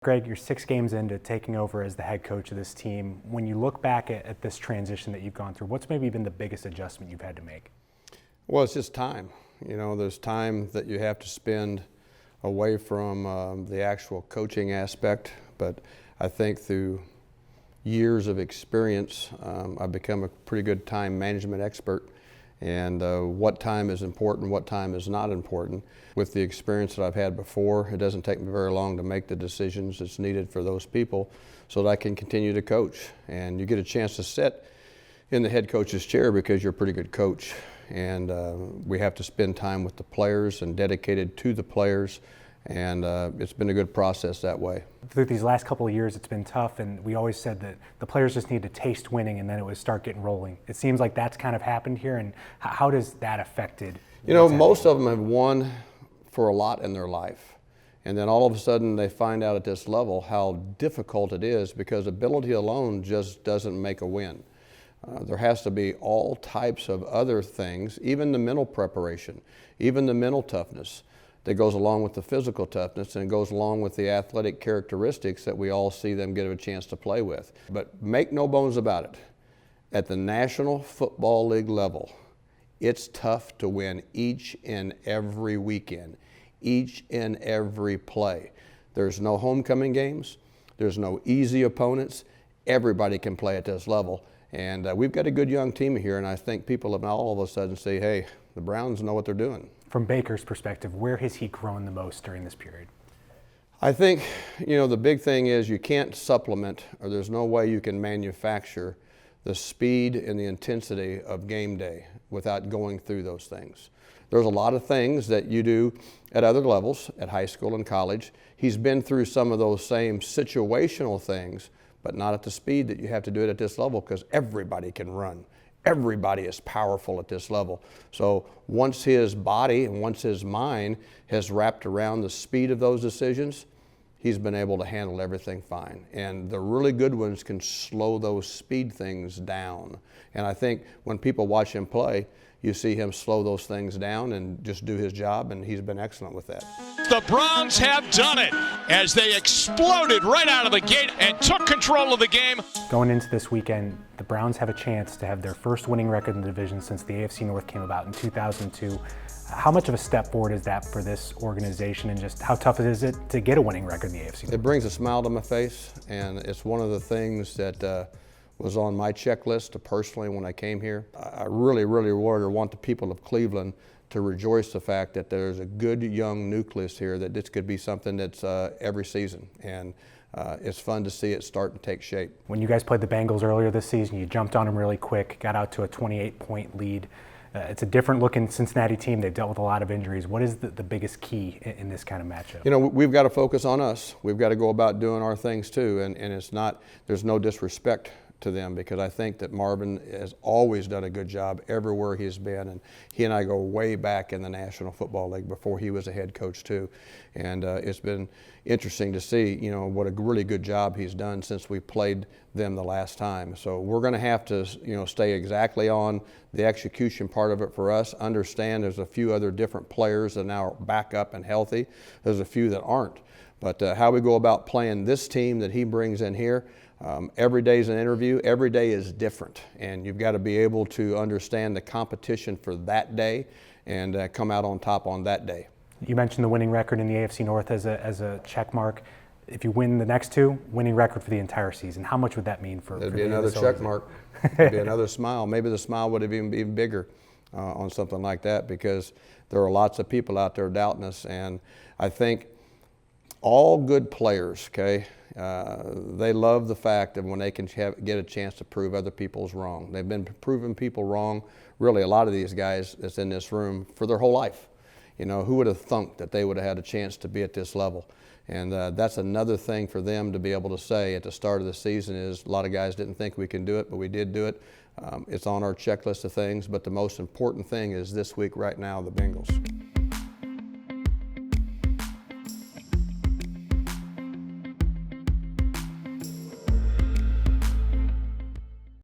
Gregg, you're 6 games into taking over as the head coach of this team. When you look back at this transition that you've gone through, what's maybe been the biggest adjustment you've had to make? Well, it's just time. You know, there's time that you have to spend away from the actual coaching aspect, but I think through years of experience, I've become a pretty good time management expert, and what time is important, what time is not important. With the experience that I've had before, it doesn't take me very long to make the decisions that's needed for those people so that I can continue to coach. And you get a chance to sit in the head coach's chair because you're a pretty good coach. And we have to spend time with the players and dedicated to the players. And it's been a good process that way. Through these last couple of years, it's been tough, and we always said that the players just need to taste winning and then it would start getting rolling. It seems like that's kind of happened here, and how does that affected? You know, most of them have won for a lot in their life. And then all of a sudden they find out at this level how difficult it is because ability alone just doesn't make a win. There has to be all types of other things, even the mental preparation, even the mental toughness that goes along with the physical toughness and goes along with the athletic characteristics that we all see them get a chance to play with. But make no bones about it, at the National Football League level, it's tough to win each and every weekend, each and every play. There's no homecoming games. There's no easy opponents. Everybody can play at this level. And we've got a good young team here, and I think people have all of a sudden say, hey, the Browns know what they're doing. From Baker's perspective, where has he grown the most during this period? I think, you know, the big thing is you can't supplement, or there's no way you can manufacture the speed and the intensity of game day without going through those things. There's a lot of things that you do at other levels, at high school and college. He's been through some of those same situational things, but not at the speed that you have to do it at this level because everybody can run. Everybody is powerful at this level. So once his body and once his mind has wrapped around the speed of those decisions, he's been able to handle everything fine. And the really good ones can slow those speed things down. And I think when people watch him play, you see him slow those things down and just do his job, and he's been excellent with that. The Browns have done it as they exploded right out of the gate and took control of the game. Going into this weekend, the Browns have a chance to have their first winning record in the division since the AFC North came about in 2002. How much of a step forward is that for this organization, and just how tough is it to get a winning record in the AFC North? It brings a smile to my face, and it's one of the things that was on my checklist personally when I came here. I really want the people of Cleveland to rejoice the fact that there's a good young nucleus here, that this could be something that's every season. And it's fun to see it start and take shape. When you guys played the Bengals earlier this season, you jumped on them really quick, got out to a 28-point lead. It's a different looking Cincinnati team. They've dealt with a lot of injuries. What is the biggest key in this kind of matchup? You know, we've got to focus on us. We've got to go about doing our things too, and it's not, there's no disrespect to them, because I think that Marvin has always done a good job everywhere he's been, and he and I go way back in the National Football League before he was a head coach too, and it's been interesting to see, you know, what a really good job he's done since we played them the last time. So we're going to have to, you know, stay exactly on the execution part of it for us. Understand there's a few other different players that now are back up and healthy. There's a few that aren't. But how we go about playing this team that he brings in here, every day is an interview. Every day is different, and you've got to be able to understand the competition for that day and come out on top on that day. You mentioned the winning record in the AFC North as a check mark. If you win the next two, winning record for the entire season, how much would that mean for? It'd be another check mark. It'd be another smile. Maybe the smile would have even been bigger on something like that, because there are lots of people out there doubting us, and I think all good players, okay, they love the fact that when they can get a chance to prove other people's wrong. They've been proving people wrong, really, a lot of these guys that's in this room, for their whole life. You know, who would have thunk that they would have had a chance to be at this level? And that's another thing for them to be able to say at the start of the season is, a lot of guys didn't think we can do it, but we did do it. It's on our checklist of things, but the most important thing is this week right now, the Bengals.